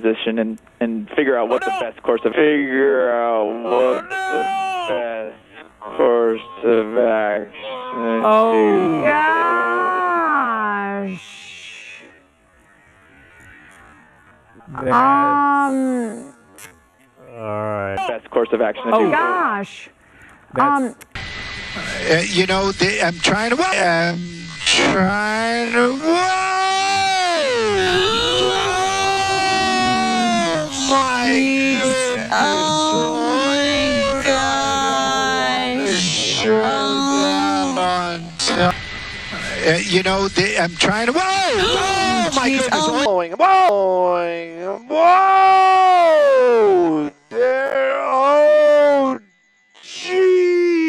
position and figure out what the best course of action Oh gosh. Alright. Best course of action to Oh do. gosh. You know, I'm trying to. I'm trying to. You know, I'm trying to. Whoa! Oh my goodness! Whoa! Whoa! There! Oh, jeez!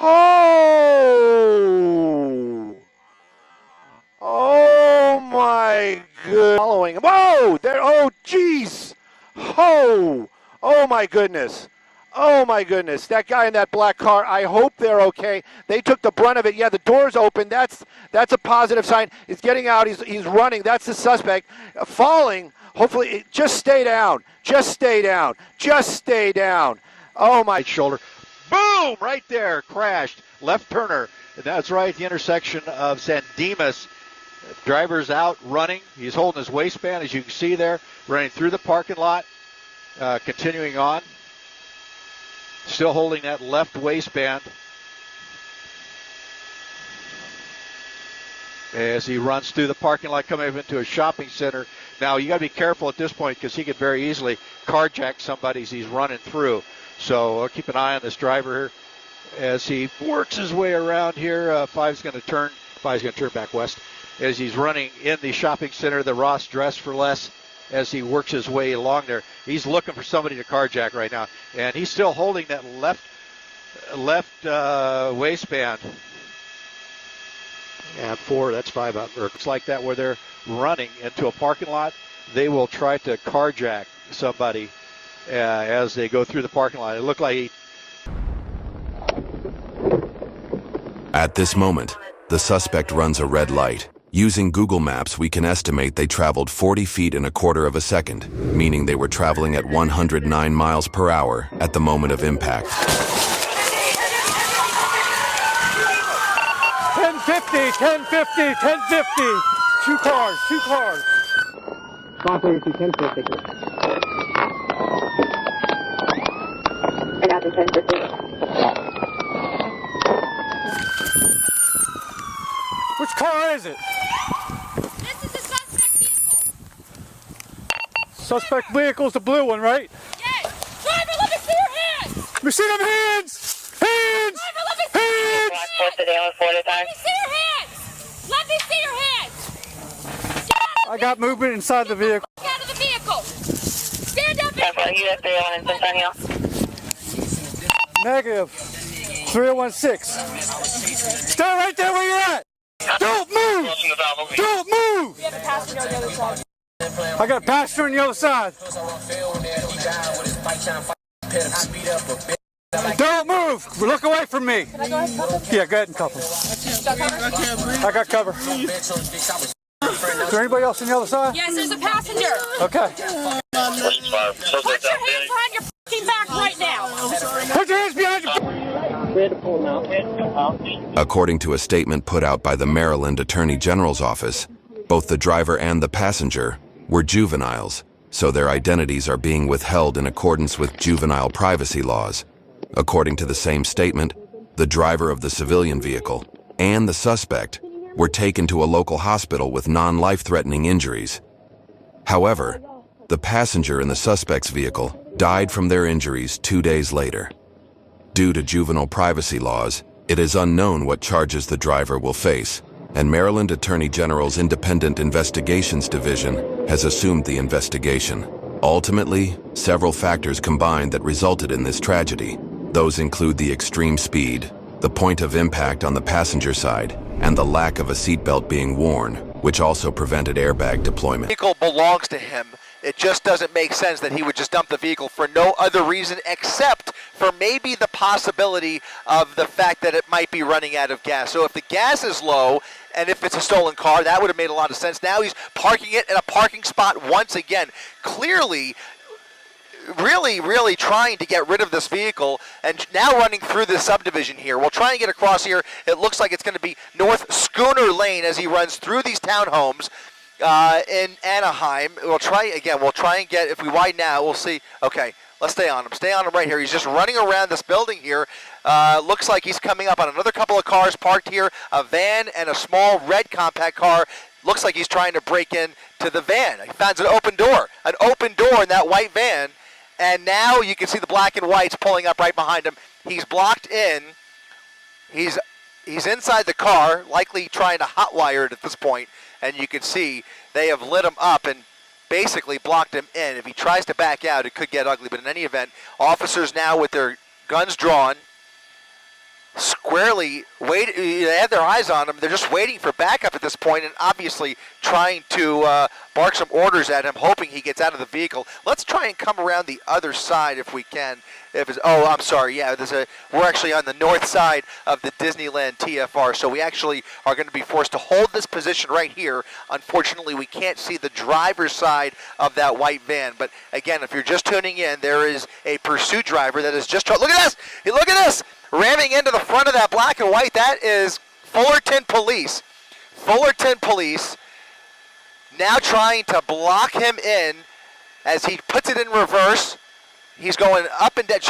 Oh! Oh my good! Following. Whoa! There! Oh, jeez! Oh! Oh my goodness! Oh my goodness, that guy in that black car, I hope they're okay. They took the brunt of it. Yeah, the door's open. That's a positive sign. He's getting out. He's running. That's the suspect. Falling. Hopefully, just stay down. Just stay down. Just stay down. Oh my shoulder. Boom! Right there. Crashed. Left turner. That's right, the intersection of San Dimas. Driver's out running. He's holding his waistband, as you can see there, running through the parking lot, continuing on. Still holding that left waistband as he runs through the parking lot coming up into a shopping center. Now, you got to be careful at this point because he could very easily carjack somebody as he's running through. So keep an eye on this driver here as he works his way around here. Five's going to turn back west as he's running in the shopping center, the Ross Dress for Less. As he works his way along there, he's looking for somebody to carjack right now, and he's still holding that left waistband. And that's 5 up. Or it's like that where they're running into a parking lot. They will try to carjack somebody as they go through the parking lot. It looked like At this moment, the suspect runs a red light. Using Google Maps, we can estimate they traveled 40 feet in a quarter of a second, meaning they were traveling at 109 miles per hour at the moment of impact. 1050, 1050, 1050. Two cars. 532, 1050. I got the 1050. Which car is it? This is the suspect vehicle. Suspect vehicle's the blue one, right? Yes. Driver, let me see your hands. Let me see them hands! Hands! Driver, let me see your hands. Hands! Let me see your hands. Let me see your hands. I got movement inside the vehicle. Get out of the vehicle. Stand up. Negative 3016. Stay right there where you're at. Don't move! Don't move! We have a passenger on the other side. I got a passenger on the other side. Don't move! Look away from me. Can I go ahead and cuff him? Yeah, go ahead and cuff him. I got cover. Is there anybody else on the other side? Yes, there's a passenger. Okay. Put your hands behind your f***ing back right now. Put your hands behind your... According to a statement put out by the Maryland Attorney General's office, both the driver and the passenger were juveniles, so their identities are being withheld in accordance with juvenile privacy laws. According to the same statement, the driver of the civilian vehicle and the suspect were taken to a local hospital with non-life-threatening injuries. However, the passenger in the suspect's vehicle died from their injuries 2 days later. Due to juvenile privacy laws, it is unknown what charges the driver will face, and Maryland Attorney General's Independent Investigations Division has assumed the investigation. Ultimately, several factors combined that resulted in this tragedy. Those include the extreme speed, the point of impact on the passenger side, and the lack of a seatbelt being worn, which also prevented airbag deployment. The vehicle belongs to him. It just doesn't make sense that he would just dump the vehicle for no other reason except for maybe the possibility of the fact that it might be running out of gas. So if the gas is low and if it's a stolen car, that would have made a lot of sense. Now he's parking it in a parking spot once again. Clearly, really trying to get rid of this vehicle, and now running through this subdivision here. We'll try and get across here. It looks like it's going to be North Schooner Lane as he runs through these townhomes in Anaheim. We'll try and get, if we widen out, we'll see. Okay, let's stay on him. Stay on him right here. He's just running around this building here. Looks like he's coming up on another couple of cars parked here, a van and a small red compact car. Looks like he's trying to break in to the van. He finds an open door in that white van. And now you can see the black and whites pulling up right behind him. He's blocked in. He's inside the car, likely trying to hotwire it at this point. And you can see they have lit him up and basically blocked him in. If he tries to back out, it could get ugly. But in any event, officers now with their guns drawn, squarely they have their eyes on him. They're just waiting for backup at this point, and obviously trying to bark some orders at him, hoping he gets out of the vehicle. Let's try and come around the other side if we can. I'm sorry. Yeah, we're actually on the north side of the Disneyland TFR, so we actually are going to be forced to hold this position right here. Unfortunately, we can't see the driver's side of that white van. But again, if you're just tuning in, there is a pursuit driver that is just. Look at this! Look at this! Ramming into the front of that black and white. That is Fullerton Police. Fullerton Police now trying to block him in as he puts it in reverse. He's going up and down,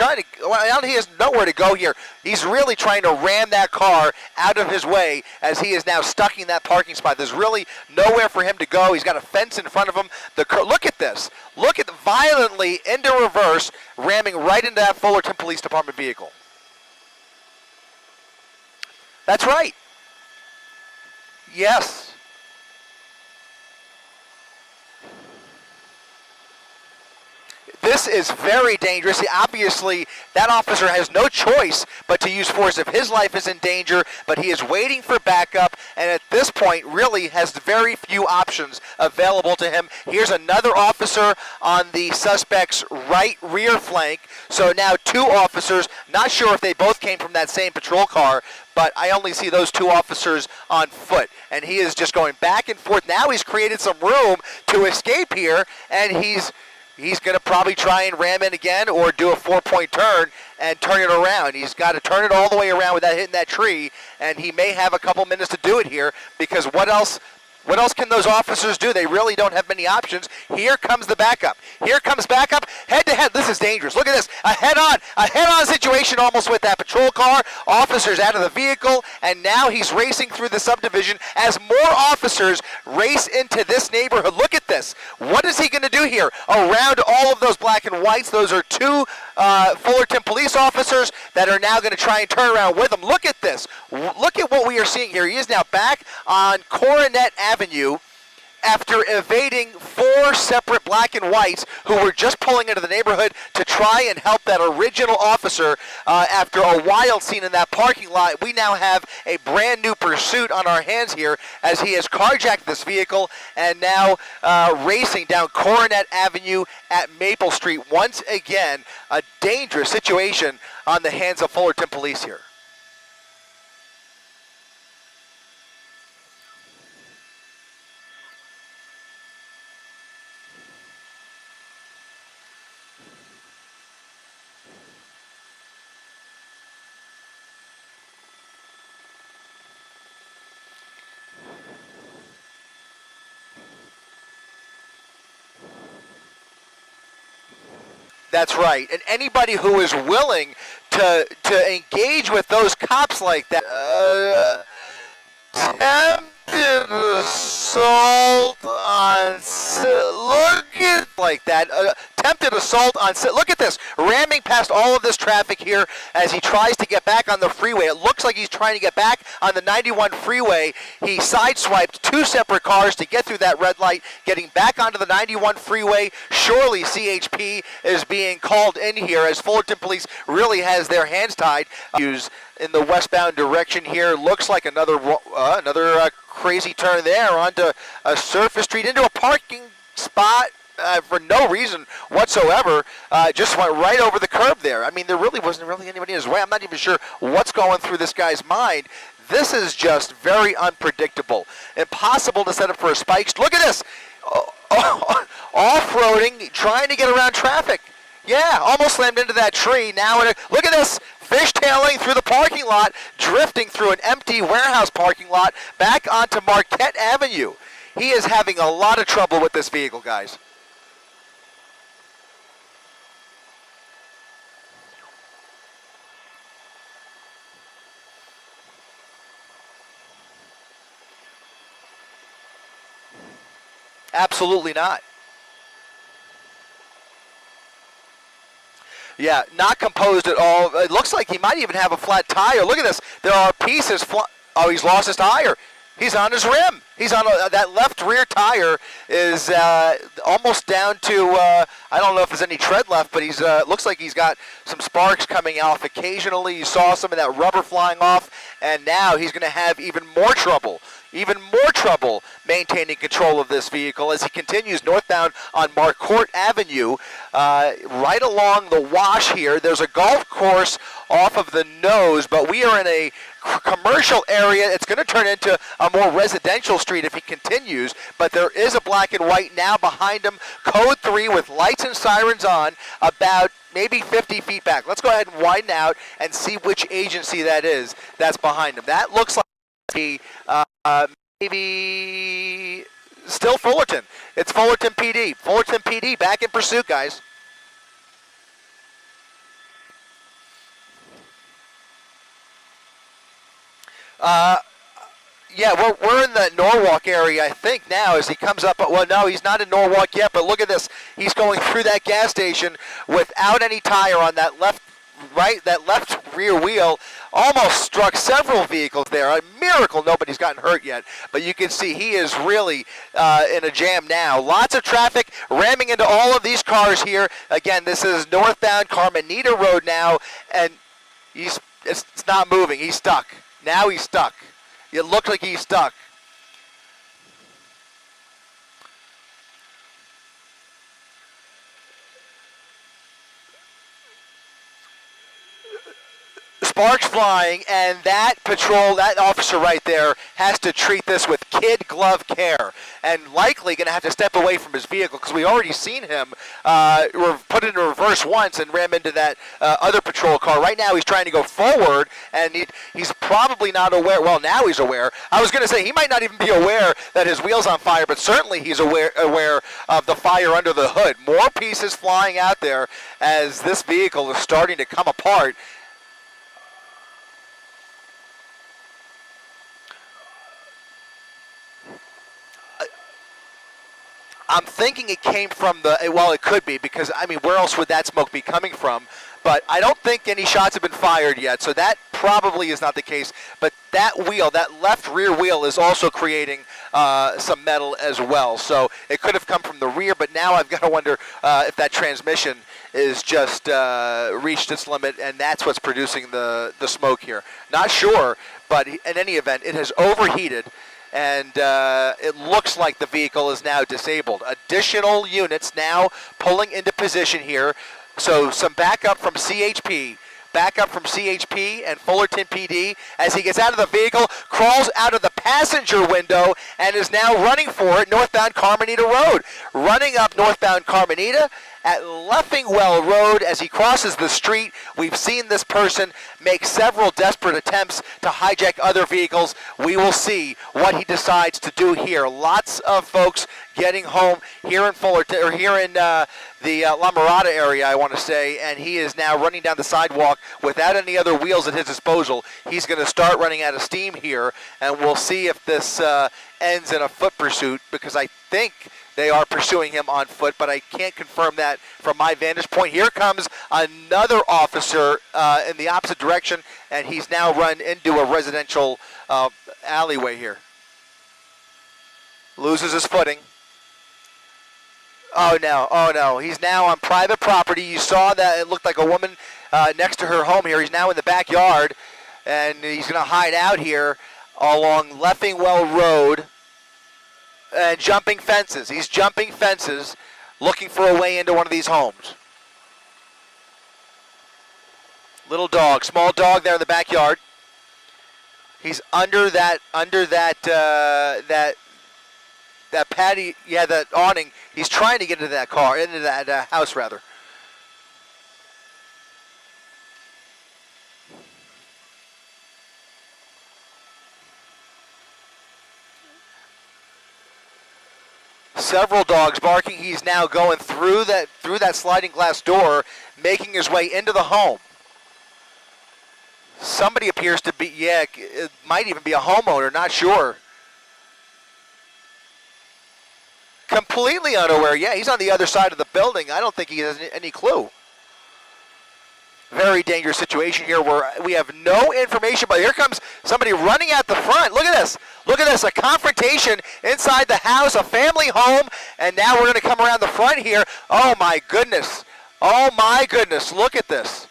he has nowhere to go here. He's really trying to ram that car out of his way as he is now stuck in that parking spot. There's really nowhere for him to go. He's got a fence in front of him. Look at this. Look at violently into reverse, ramming right into that Fullerton Police Department vehicle. That's right. Yes. This is very dangerous. Obviously, that officer has no choice but to use force if his life is in danger, but he is waiting for backup, and at this point really has very few options available to him. Here's another officer on the suspect's right rear flank. So now two officers, not sure if they both came from that same patrol car, but I only see those two officers on foot, and he is just going back and forth. Now he's created some room to escape here, and he's going to probably try and ram in again or do a 4-point turn and turn it around. He's got to turn it all the way around without hitting that tree, and he may have a couple minutes to do it here, because what else can those officers do? They really don't have many options. Here comes the backup. Here comes backup, head-to-head. This is dangerous. Look at this. A head-on situation almost with that patrol car. Officers out of the vehicle, and now he's racing through the subdivision as more officers race into this neighborhood. Look at this. What is he going to do here? Around all of those black and whites, those are two Fullerton police officers that are now going to try and turn around with him. Look at this. Look at what we are seeing here. He is now back on Coronet Avenue after evading four separate black and whites who were just pulling into the neighborhood to try and help that original officer after a wild scene in that parking lot. We now have a brand new pursuit on our hands here as he has carjacked this vehicle and now racing down Coronet Avenue at Maple Street. Once again, a dangerous situation on the hands of Fullerton Police here. That's right. And anybody who is willing to engage with those cops like that, attempted assault on, look at like that, attempted assault on, look at this, ramming past all of this traffic here as he tries to get back on the freeway. It looks like he's trying to get back on the 91 freeway. He sideswiped two separate cars to get through that red light, getting back onto the 91 freeway. Surely CHP is being called in here as Fullerton Police really has their hands tied. In the westbound direction here, looks like another crazy turn there onto a surface street into a parking spot. for no reason whatsoever, just went right over the curb there. I mean, there really wasn't anybody in his way. I'm not even sure what's going through this guy's mind. This is just very unpredictable. Impossible to set up for a spike. Look at this. Off-roading, trying to get around traffic. Yeah, almost slammed into that tree. Now, look at this. Fishtailing through the parking lot, drifting through an empty warehouse parking lot back onto Marquette Avenue. He is having a lot of trouble with this vehicle, guys. Absolutely not. Yeah, not composed at all. It looks like he might even have a flat tire. Look at this. There are pieces. Oh, he's lost his tire. He's on his rim. He's on that left rear tire is almost down to, I don't know if there's any tread left, but he's looks like he's got some sparks coming off occasionally. You saw some of that rubber flying off, and now he's going to have even more trouble maintaining control of this vehicle as he continues northbound on Marquette Avenue, right along the wash here. There's a golf course off of the nose, but we are in a commercial area. It's going to turn into a more residential street if he continues, but there is a black and white now behind him, code 3 with lights and sirens on, about maybe 50 feet back. Let's go ahead and widen out and see which agency that is that's behind him. That looks like maybe still Fullerton. It's Fullerton PD. Fullerton PD back in pursuit, guys. Yeah, we're in the Norwalk area, I think, now as he comes up. Well, no, he's not in Norwalk yet, but look at this. He's going through that gas station without any tire on that left rear wheel. Almost struck several vehicles there. A miracle nobody's gotten hurt yet, but you can see he is really in a jam now. Lots of traffic ramming into all of these cars here. Again, this is northbound Carmenita Road now, and it's not moving. He's stuck. Now he's stuck. It looks like he's stuck. Sparks flying, and that officer right there has to treat this with kid glove care, and likely going to have to step away from his vehicle because we already seen him put it in reverse once and ram into that other patrol car. Right now he's trying to go forward, and he's probably not aware. Well, now he's aware. I was going to say he might not even be aware that his wheel's on fire, but certainly he's aware of the fire under the hood. More pieces flying out there as this vehicle is starting to come apart. I'm thinking it came from well, it could be, because, I mean, where else would that smoke be coming from? But I don't think any shots have been fired yet, so that probably is not the case. But that wheel, that left rear wheel, is also creating some metal as well. So it could have come from the rear, but now I've got to wonder if that transmission is just reached its limit, and that's what's producing the smoke here. Not sure, but in any event, it has overheated. And it looks like the vehicle is now disabled. Additional units now pulling into position here. So some backup from CHP. And Fullerton PD as he gets out of the vehicle, crawls out of the passenger window, and is now running for it northbound Carmenita Road. Running up northbound Carmenita at Leffingwell Road as he crosses the street. We've seen this person make several desperate attempts to hijack other vehicles. We will see what he decides to do here. Lots of folks getting home here in Fullerton, or here in the La Mirada area, I want to say, and he is now running down the sidewalk without any other wheels at his disposal. He's going to start running out of steam here, and we'll see if this ends in a foot pursuit, because I think they are pursuing him on foot, but I can't confirm that from my vantage point. Here comes another officer in the opposite direction, and he's now run into a residential alleyway here. Loses his footing. Oh no, he's now on private property. You saw that it looked like a woman next to her home here. He's now in the backyard, and he's going to hide out here along Leffingwell Road and jumping fences. He's jumping fences looking for a way into one of these homes. Little dog, small dog there in the backyard. He's under that patio, yeah, that awning. He's trying to get into that car, into that house rather. Several dogs barking. He's now going through that sliding glass door, making his way into the home. Somebody appears to be, yeah, it might even be a homeowner, not sure. Completely unaware. Yeah, he's on the other side of the building. I don't think he has any clue. Very dangerous situation here where we have no information, but here comes somebody running out the front. Look at this. Look at this. A confrontation inside the house, a family home, and now we're going to come around the front here. Oh, my goodness. Oh, my goodness. Look at this.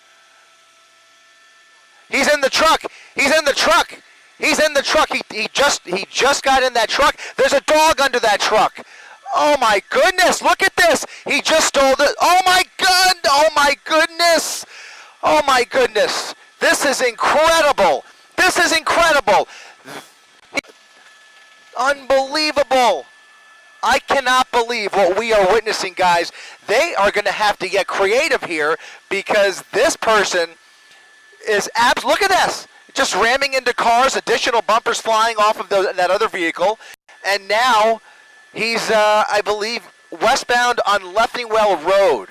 He's in the truck. He's in the truck. He's in the truck. He just got in that truck. There's a dog under that truck. Oh my goodness, look at this. He just stole the, oh my God, oh my goodness. Oh my goodness. This is incredible. This is incredible. Unbelievable. I cannot believe what we are witnessing, guys. They are going to have to get creative here because this person is look at this. Just ramming into cars, additional bumpers flying off of that other vehicle. And now he's, I believe, westbound on Leffingwell Road.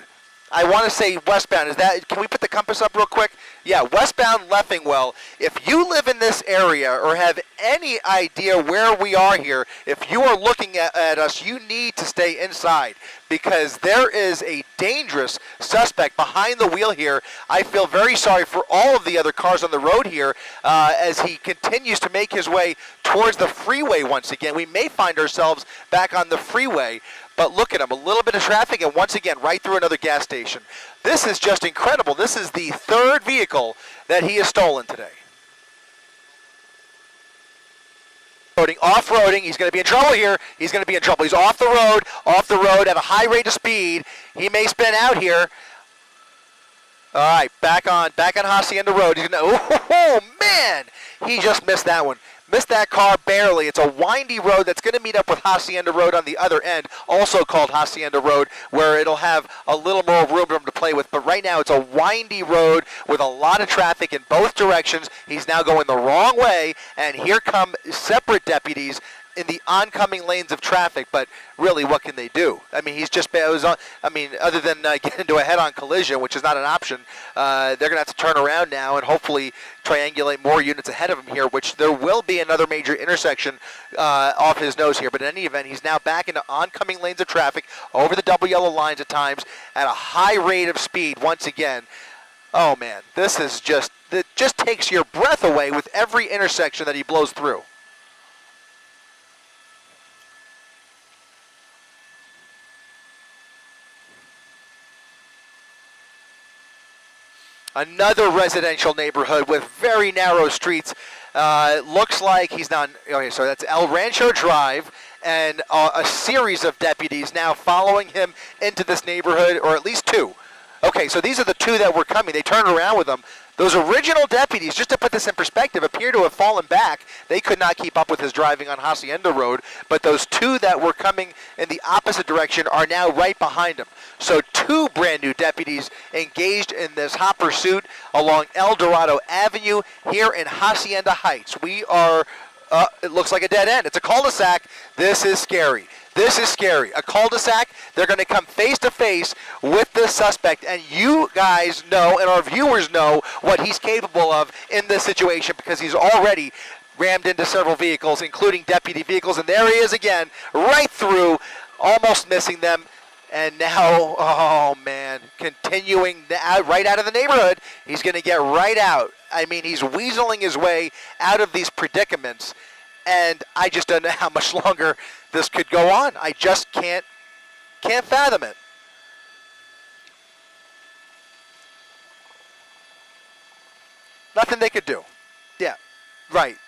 I want to say westbound. Is that? Can we put the compass up real quick? Yeah, westbound Leffingwell. If you live in this area or have any idea where we are here, if you are looking at us, you need to stay inside because there is a dangerous suspect behind the wheel here. I feel very sorry for all of the other cars on the road here as he continues to make his way towards the freeway once again. We may find ourselves back on the freeway. But look at him, a little bit of traffic, and once again, right through another gas station. This is just incredible. This is the third vehicle that he has stolen today. Off-roading, he's going to be in trouble here. He's going to be in trouble. He's off the road at a high rate of speed. He may spin out here. All right, back on Hacienda Road. He's going to, oh, man, he just missed that one. Missed that car barely. It's a windy road that's going to meet up with Hacienda Road on the other end, also called Hacienda Road, where it'll have a little more room for him to play with. But right now it's a windy road with a lot of traffic in both directions. He's now going the wrong way, and here come separate deputies in the oncoming lanes of traffic, but really, what can they do? I mean, other than get into a head-on collision, which is not an option, they're going to have to turn around now and hopefully triangulate more units ahead of him here, which there will be another major intersection off his nose here. But in any event, he's now back into oncoming lanes of traffic over the double yellow lines at times at a high rate of speed once again. Oh, man, this is it just takes your breath away with every intersection that he blows through. Another residential neighborhood with very narrow streets. Looks like he's not. Okay, so that's El Rancho Drive, and a series of deputies now following him into this neighborhood, or at least two. Okay, so these are the two that were coming. They turned around with them. Those original deputies, just to put this in perspective, appear to have fallen back. They could not keep up with his driving on Hacienda Road, but those two that were coming in the opposite direction are now right behind him. So two brand new deputies engaged in this hot pursuit along El Dorado Avenue here in Hacienda Heights. We are, it looks like a dead end. It's a cul-de-sac. This is scary. This is scary. A cul-de-sac, they're going to come face-to-face with the suspect, and you guys know, and our viewers know, what he's capable of in this situation because he's already rammed into several vehicles, including deputy vehicles, and there he is again, right through, almost missing them, and now, oh man, continuing right out of the neighborhood. He's going to get right out. I mean, he's weaseling his way out of these predicaments, and I just don't know how much longer this could go on. I just can't fathom it. Nothing they could do. Yeah, right.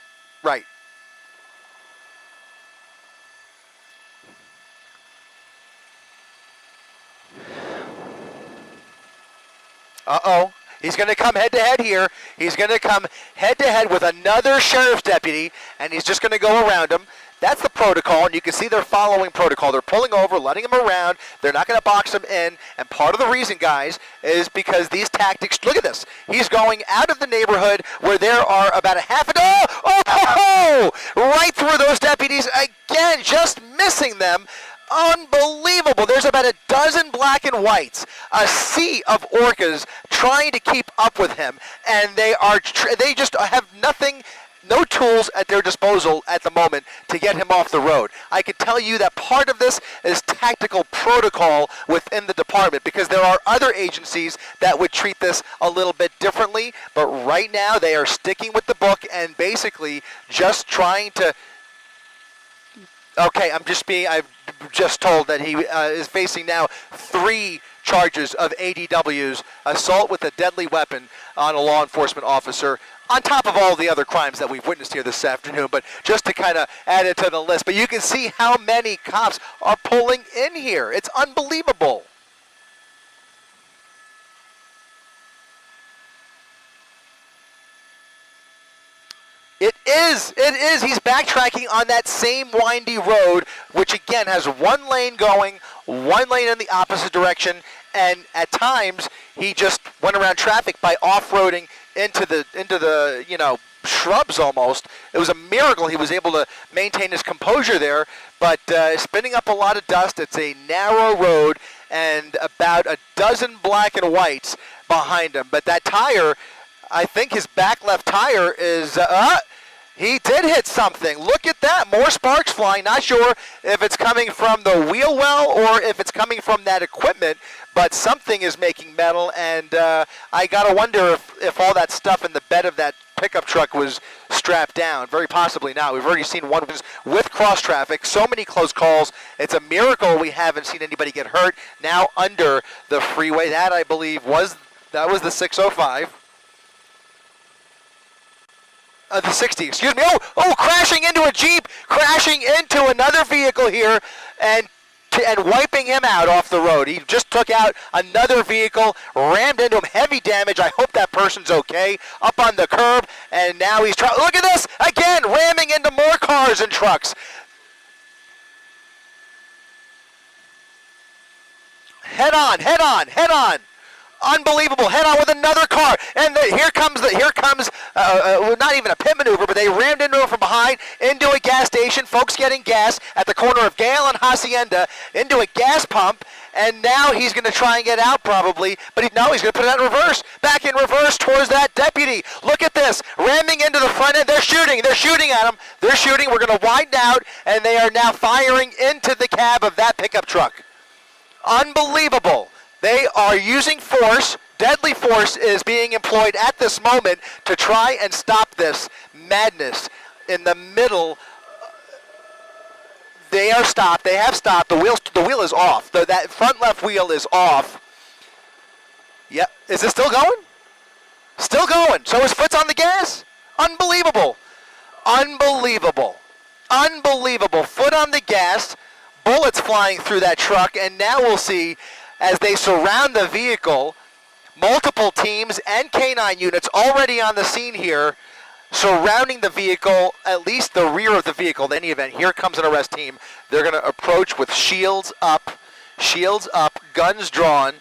Uh-oh. He's going to come head-to-head here. He's going to come head-to-head with another sheriff's deputy, and he's just going to go around him. That's the protocol, and you can see they're following protocol. They're pulling over, letting him around. They're not going to box him in. And part of the reason, guys, is because these tactics, look at this. He's going out of the neighborhood where there are about a half a dozen, right through those deputies. Again, just missing them. Unbelievable. There's about a dozen black and whites, a sea of orcas trying to keep up with him, and they just have nothing, no tools at their disposal at the moment to get him off the road. I can tell you that part of this is tactical protocol within the department, because there are other agencies that would treat this a little bit differently, but right now they are sticking with the book and basically just trying to. Okay, I've just told that he is facing now 3 charges of ADWs, assault with a deadly weapon on a law enforcement officer, on top of all the other crimes that we've witnessed here this afternoon, but just to kind of add it to the list. But you can see how many cops are pulling in here. It's unbelievable. It is. He's backtracking on that same windy road, which again has 1 lane going, 1 lane in the opposite direction, and at times he just went around traffic by off-roading into the shrubs almost. It was a miracle he was able to maintain his composure there, but spinning up a lot of dust. It's a narrow road and about a dozen black and whites behind him. But that tire, I think his back left tire is, he did hit something. Look at that, more sparks flying. Not sure if it's coming from the wheel well or if it's coming from that equipment, but something is making metal, and I gotta wonder if all that stuff in the bed of that pickup truck was strapped down. Very possibly not. We've already seen one with cross traffic, so many close calls. It's a miracle we haven't seen anybody get hurt. Now under the freeway, that I believe was the 605. The 60, excuse me. Oh, crashing into a Jeep, crashing into another vehicle here, and wiping him out off the road. He just took out another vehicle, rammed into him, heavy damage. I hope that person's okay. Up on the curb, and now he's trying. Look at this again, ramming into more cars and trucks. Head on. Unbelievable. Head on with another car, and here comes not even a pit maneuver, but they rammed into him from behind into a gas station. Folks getting gas at the corner of Gale and Hacienda into a gas pump, and now he's going to try and get out probably, but he's going to put it in reverse, back in reverse towards that deputy. Look at this, ramming into the front end. They're shooting at him. They're shooting. We're going to widen out, and they are now firing into the cab of that pickup truck. Unbelievable. They are using force. Deadly force is being employed at this moment to try and stop this madness in the middle. They are stopped. They have stopped. The wheel is off. That front left wheel is off. Yep. Is it still going? Still going. So his foot's on the gas? Unbelievable. Foot on the gas. Bullets flying through that truck. And now we'll see, as they surround the vehicle, multiple teams and K-9 units already on the scene here, surrounding the vehicle, at least the rear of the vehicle. In any event, here comes an arrest team. They're going to approach with shields up, guns drawn,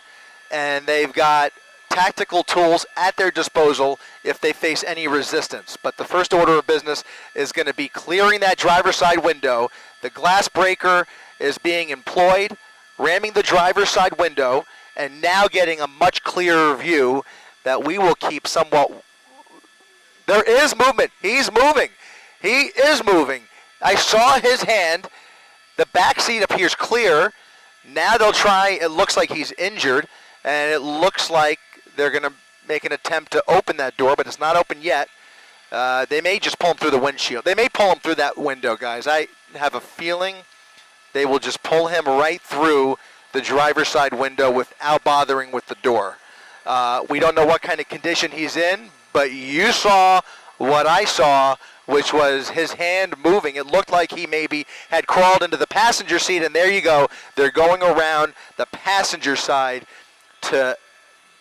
and they've got tactical tools at their disposal if they face any resistance. But the first order of business is going to be clearing that driver's side window. The glass breaker is being employed, ramming the driver's side window, and now getting a much clearer view that we will keep somewhat. There is movement. He's moving. He is moving. I saw his hand. The back seat appears clear. Now they'll try. It looks like he's injured, and it looks like they're going to make an attempt to open that door, but it's not open yet. They may just pull him through the windshield. They may pull him through that window, guys. I have a feeling they will just pull him right through the driver's side window without bothering with the door. We don't know what kind of condition he's in, but you saw what I saw, which was his hand moving. It looked like he maybe had crawled into the passenger seat, and there you go. They're going around the passenger side to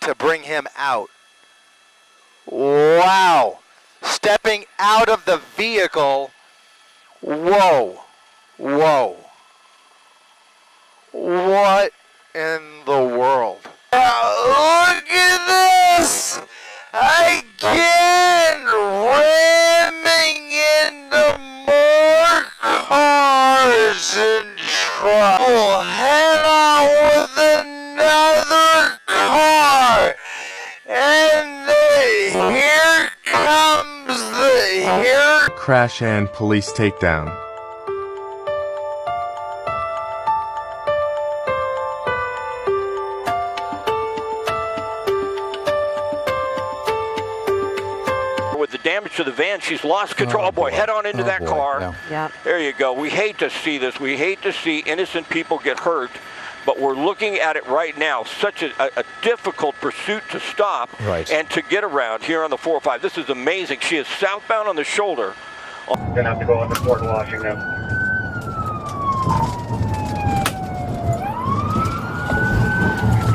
to bring him out. Wow. Stepping out of the vehicle. Whoa. Whoa. What in the world? Look at this! Again! Ramming into more cars and trouble. Head on with another car. And here comes the Crash and police takedown. With the damage to the van, she's lost control. Oh boy, head on into that car. Yeah. There you go. We hate to see this. We hate to see innocent people get hurt, but we're looking at it right now. Such a difficult pursuit to stop and to get around here on the 405. This is amazing. She is southbound on the shoulder. Gonna have to go into Port Washington.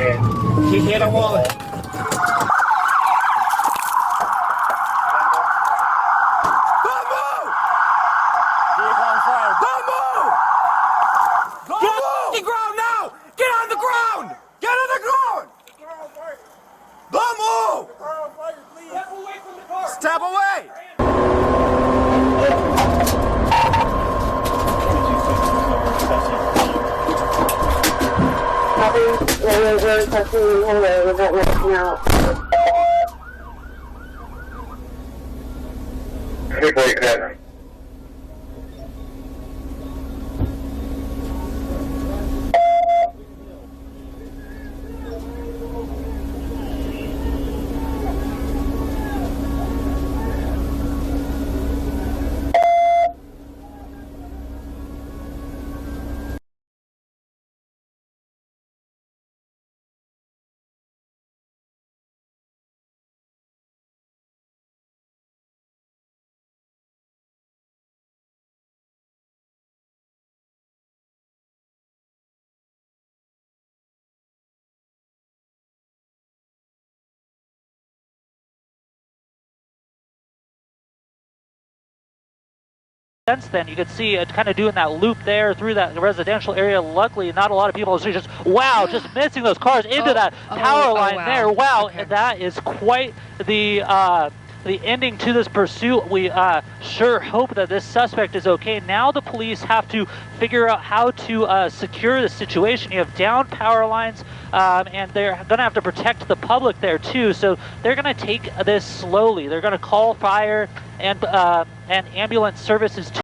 And He hit a wall. Step away! people you can. Since then, you could see it kind of doing that loop there through that residential area. Luckily, not a lot of people are just, wow, just missing those cars into that power line there. Wow, okay. That is quite the ending to this pursuit. We sure hope that this suspect is okay. Now the police have to figure out how to secure the situation. You have down power lines, and they're going to have to protect the public there too. So they're going to take this slowly. They're going to call fire and ambulance services